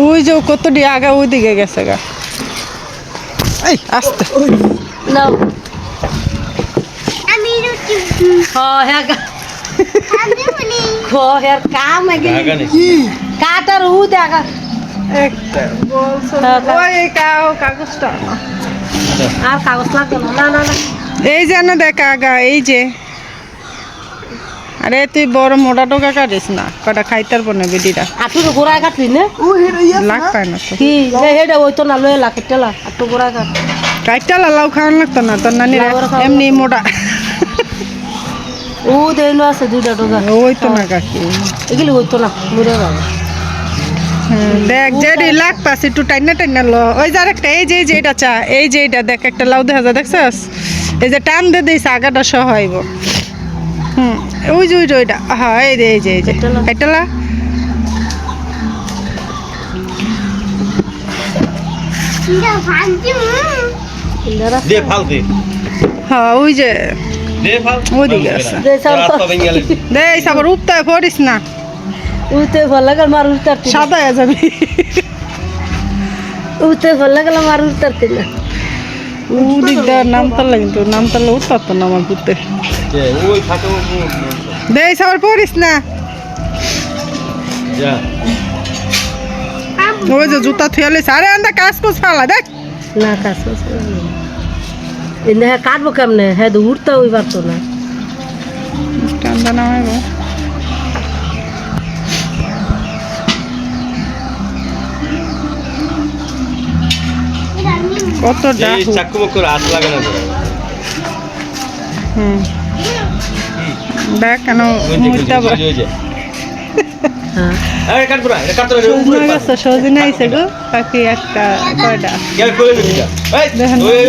ওই যে কতটি আগা ওই দিকে গেছে গা। এই আস্তে নাও আমি হ্যাঁ ঘর কাম কাটার উ দেখা একটা বলছো ওই কাগজটা আর কাগজ লাগবে না না না এই যে না দেখ আগা এই যে। আরে তুই বড় মোটা টোকা কাটিস না কটা খাইতার পর না বেডিটা আটু গোড়ায় কাটলি না লাগ পায় না তো কি হেডা ওই তো না লয়ে লাখ টেলা আটু গোড়ায় কাট কাইটা লাউ খাওয়ান লাগতো না তোর নানি এমনি মোটা ও দেইলো আছে দুইটা টোকা ওই তো না কাকি এগুলি হইতো না মুড়ে যাবে দেখ যেডি লাগ পাস একটু টাইনা টাইনা ল ওই যে আরেকটা এই যে এটা চা এই যে এটা দেখ একটা লাউ দেখা যা দেখছস এই যে টান দে দিস আগাটা সহ হইব ওই যে ওইটা হ্যাঁ এই যে কাইটালা দে ফাল দে হ্যাঁ ওই যে দে ফাল ওইদিকে আছে দে সব দে সবার উপতায় পড়িস না উতে ভাল লাগল মার উতারতি সাদা হয়ে যাবি উতে ভাল লাগল মার উতারতি না ওদিকটা নামতাল্লা কিন্তু নামতাল্লা উঠতো না আমার পুতে ওই থাকে দে সবার পড়িস না যা ওই যে জুতা থুয়ালিস আরে আন্দা কাজ কুছ ফালা দেখ না কাজ এনে কাটবো কেমনে হ্যাঁ উঠতে ওই পারতো না ঠান্ডা নামাইব কত ডাক চাকু মকর হাত লাগে না দেখ কেন মুইটা আরে কাট পুরা এটা কাট তো সজিনা আইছে গো বাকি একটা কয়টা গেল করে দিবি এই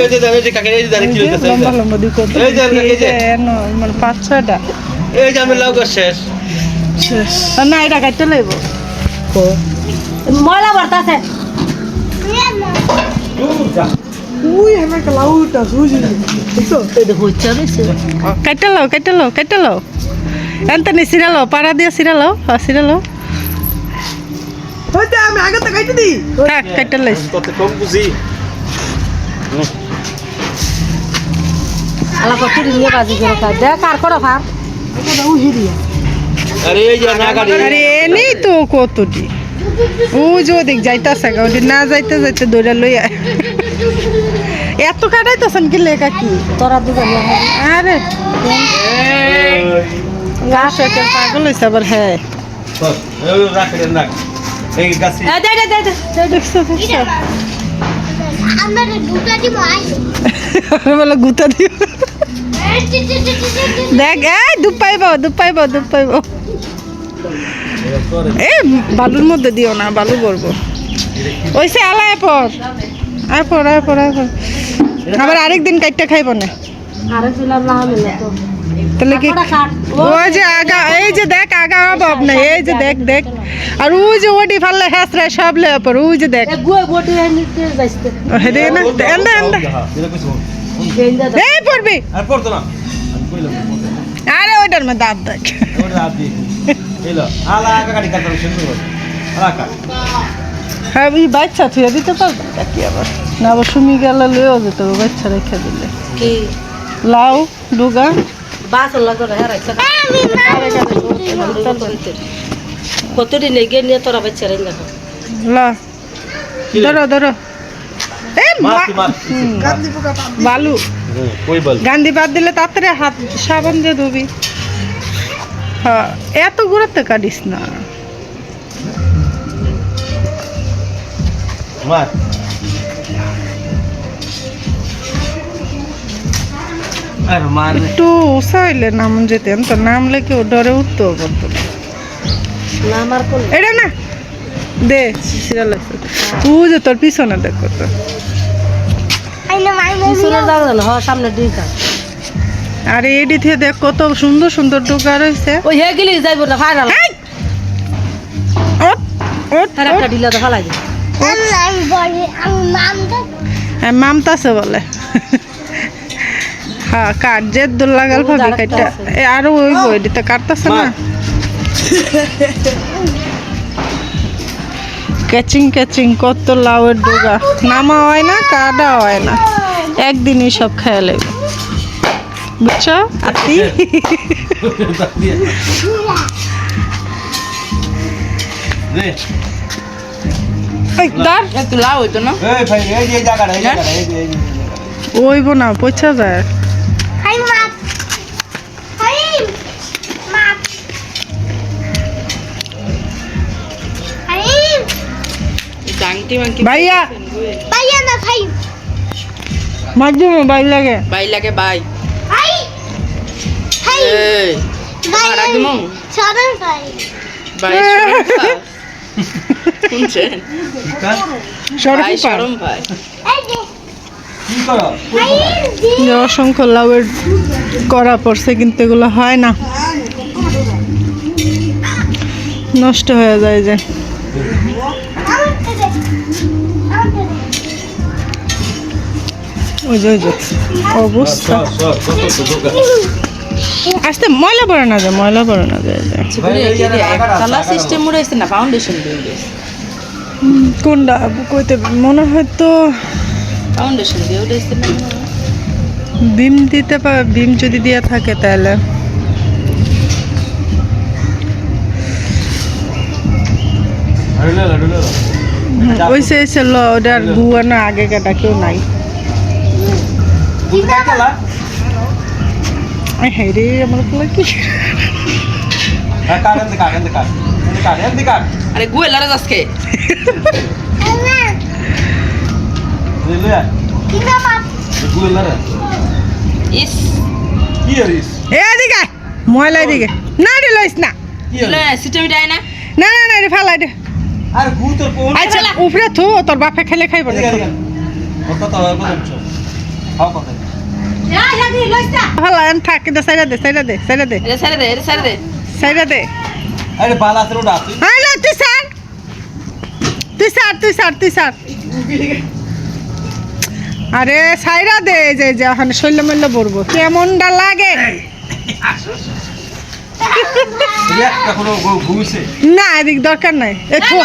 ওই যে জানে যে কাকে এই যে জানে কি হইছে লম্বা লম্বা দুই কত এই যে মানে 5-6টা এই যে আমি লাউ গাছ শেষ না এটা কাটতে লইব ময়লা বাড়তাছে উই আমার লাউটা সুজি দেখো এই দেখো চলেছে কাটতে লও এন্তনি সিরালো পাড়া দিয়ে সিরালো সিরালো হইতে আমি আগে তো কাটতে দি থাক কাটতে লইস কত কম বুঝি আলা কত নিয়ে বাজি করে খা দেখ আর কোড়া ফার এটা দাও হিরিয়া আরে এই যে না গাড়ি আরে এনি তো কতটি ও যে দেখ যাইতাছে গা ওদি না যাইতে যাইতে দৌড়া লই আয় এত কাটাইতাছেন কি লেখা কি তোরা দুজন আরে গাছ একটা পাগল হইছে আবার হ্যাঁ এই রাখ রাখ এই গাছি এই দে দেখছো আমরা দুটা দিব আই বলে গুতা দিও দেখ এই দুপ পাইব এ বালুর মধ্যে দিও না বালু করবো ওইসে আলায় পর আবার আরেকদিন কাটতে খাইব না আরে ছিলাম না আমি তো তাহলে কি ওই যে আগা এই যে দেখ আগা অভাব নাই এই যে দেখ আর ওই যে ওটি ফাললে হাসরা সব লে পর ওই যে দেখ গুয়ে বটি নিতে যাইতে হেডে না এন্ডা এই পড়বি আর পড়তো না আমি কইলাম আরে ওইটার মধ্যে দাঁত দেখ ওটা রাত দি এলো আলা গাড়ি কাটার শুরু করো আলাকা হ্যাঁ এই বাচ্চা থুয়ে দিতে পারবে কি আবার না আবার সুমি গেলে লইও যেত বাচ্চা রেখে দিলে কি লাউ ডুগা বাস লাগো রে রাইছা কতদিন এগিয়ে নিয়ে তোরা বাচ্চা রেন দেখো লা ধরো এই মাছি বালু কই বল গান্ধী বাদ দিলে তাড়াতাড়ি হাত সাবান দিয়ে ধুবি হ্যাঁ এত ঘুরাতে কাটিস না মার আর মার একটু উসাইলে নাম যেতেন তো নামলে কেউ ডরে উঠতেও পারতো না না আমার কোন এটা না দে সিরিয়াল আছে তুই যে তোর পিছনে দেখো তো আইনা মাই পিছনে যাও না হ সামনে দিকা আরে এডি থেকে দেখ কত সুন্দর সুন্দর ডুগা রয়েছে ওই হে গেলি যাইব না ফাইনাল ওট ওট আর একটা ঢিলা তো ফালাই দে আমি বলি আমি মামদা মামতাছে বলে হ্যাঁ কাট যে দোল লাগাল ভাবে কাটটা আরো ওই বই দিতে কাটতাছে না ক্যাচিং ক্যাচিং কত লাউয়ের ডোগা নামা হয় না কাটা হয় না একদিনই সব খেয়ে লাগবে বুঝছো আতি রে এই দাঁড় একটু লাউ হইতো না এই ভাই এই যে জায়গাটা এই জায়গাটা এই ওইব না পয়সা যায় হাই মাপ হাই মাপ হাই জাংটি মাংটি ভাইয়া ভাইয়া না ভাই মাধ্যমে বাই লাগে বাই লাগে বাই হাই হাই এই ভাই আর আগে মং চরণ ভাই বাই শুনছেন সরকার বাই শরম ভাই এই যে কি করো হাই দি যে অসংখ্য লাউয়ের করা পড়ছে কিন্তু এগুলো হয় না নষ্ট হয়ে যায় যে আমাকে দে আমাকে দে ওই যে অবস্থা সব কত তো দোকান আস্তে ময়লা পড়ে না যায় ময়লা পড়ে না যায় যে। তালা সিস্টেম উড়াইছে না ফাউন্ডেশন দিয়ে কোনটা কইতে মনে হয় তো ফাউন্ডেশন দিয়ে উড়াইছে না বিম দিতে পারে বিম যদি দেওয়া থাকে তাহলে ওই সে ছিল ওটার গুয়ানো আগে কাটা কেউ নাই বুঝতে পারলা হ্যাঁ রে আমার পোলা কি কাট আরে গুয়ে লড়া আজকে আল্লাহ কি না মাপ ইস এ এদিকে আয়। ময়লা এদিকে না রে লইস না দিলে সিস্টেমই দেয় না না না না রে ফালাই দে আচ্ছা উপরে থু তোর বাপে খেলে খাইব না ফালাই আন থাক দে সাইডা দে সাইডা দে সাইডা দে এটা ছেড়ে দে এটা ছেড়ে দে সাইডা দে আরে বালা তোর ডাক হ্যাঁ না তুই স্যার তুই স্যার তুই স্যার তুই স্যার আরে সাইডা দে যে যে ওখানে শৈল্য মল্য পড়বো কেমনটা লাগে একটা কোনো ঘুমিছে না এদিক দরকার নাই এ থু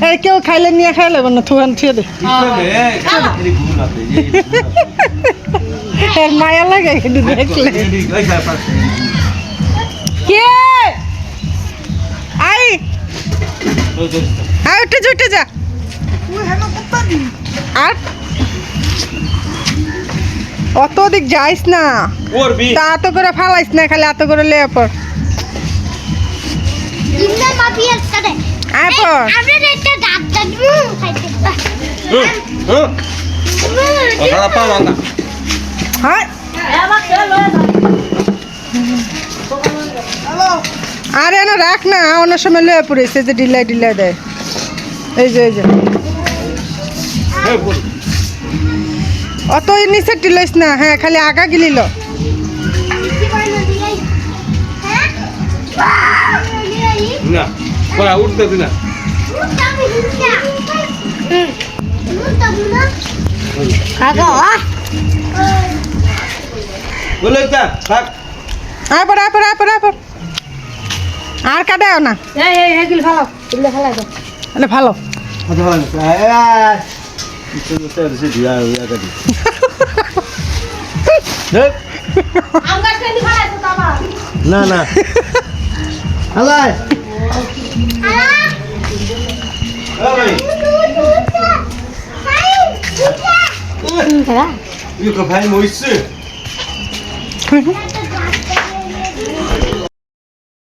এই কেউ খাইলে নিয়ে খাইলে না থুয়ান থুয়ে দে এর মায়া লাগে একটু দেখলে কে আই আই উঠে যা আর অত দিক যাইস না তা এত করে ফালাইস না খালি এত করে লে পর ইন্না মাপি একটা দে আয় পর আমরা একটা দাঁত দাঁত খাইতে হ্যাঁ আরে না রাখ না অন্য সময় লয়ে পড়েছে যে ডিলাই ডিলাই দেয় এই যে অত নিচে ডিলাইস না হ্যাঁ খালি আগা গিলিল না পড়া উঠতে দিনা বলে তা থাক আয় পর আর কাটাও না তাহলে ভালো কথা বলে না না হালাই ভাই মইছে